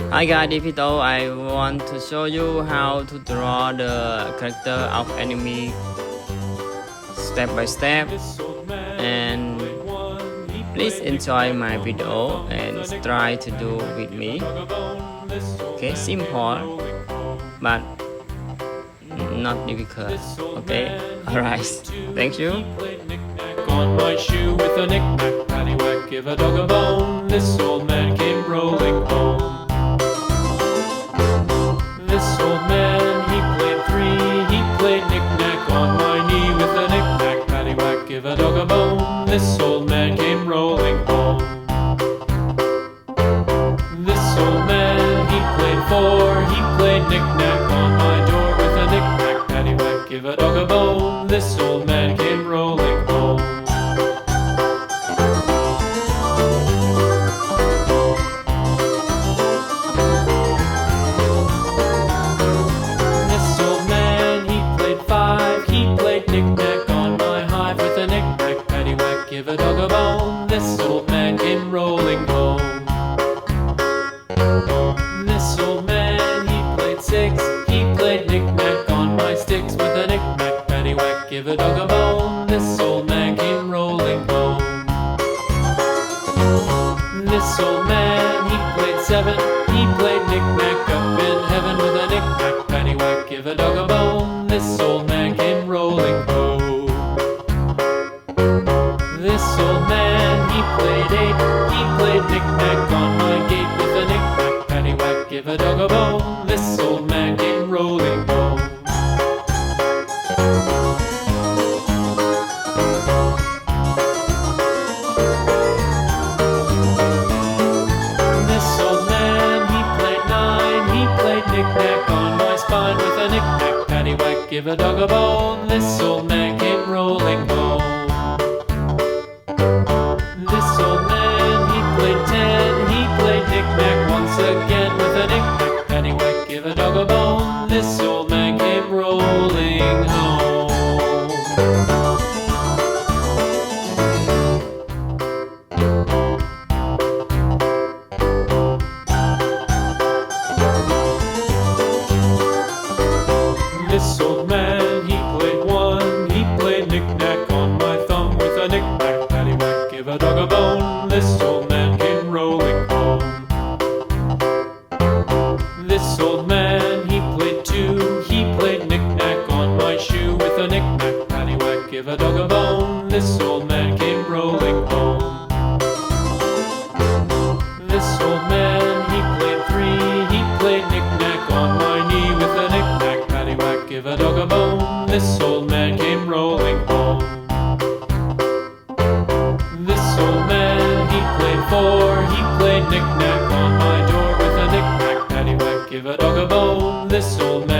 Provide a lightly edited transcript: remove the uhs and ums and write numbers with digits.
Hi guys, Dipito. I want to show you how to draw the character of enemy step by step, and please enjoy my video and try to do with me. Okay, simple but not difficult. Okay, alright, thank you. On my shoe with a knick-knack, paddywhack, give a dog a bone. This old man came rolling home. This old man, he played three. He played knick-knack on my knee with a knick-knack, paddywhack, give a dog a bone. This old man came rolling home. This old man, he played four. He played knick-knack on my door with a knick-knack, paddywhack, give a dog a bone. This old man came rolling home. Knick-knack on my hive with a knick-knack, paddywhack, give a dog a bone. This old man came rolling home. This old man, he played six. He played knick-knack on my sticks with a knick-knack, paddywhack, give a dog a bone. This old man came rolling home. This old man, he played seven. He played knick-knack up in heaven with a knick-knack, paddywhack, give a dog a bone. This old man came rolling home. This old man, he played eight. He played knick-knack on my gate with a knick-knack, paddywhack, give a dog a bone. This old man came rolling home. This old man, he played nine. He played knick-knack on my spine with a knick-knack, paddywhack, give a dog a bone. This old man came rolling home. This old man, he played ten. He played knick-knack once again with a knick-knack, paddywhack, give a dog a bone. This old man came rolling home. This old man, he played one. He played knick-knack on my thumb with a knick-knack, paddywhack, give a dog a bone. This old man came rolling home. This old man, he played two. He played knick-knack on my shoe with a knick-knack, paddywhack, give a dog a bone. This old man came rolling home. This old man, he played three. He played knick-knack on my knee with a knick-knack, paddywhack, give a dog a bone. This old man came rolling home. This old man, he played four. He played knick-knack on my door with a knick-knack, paddywhack, give a dog a bone. This old man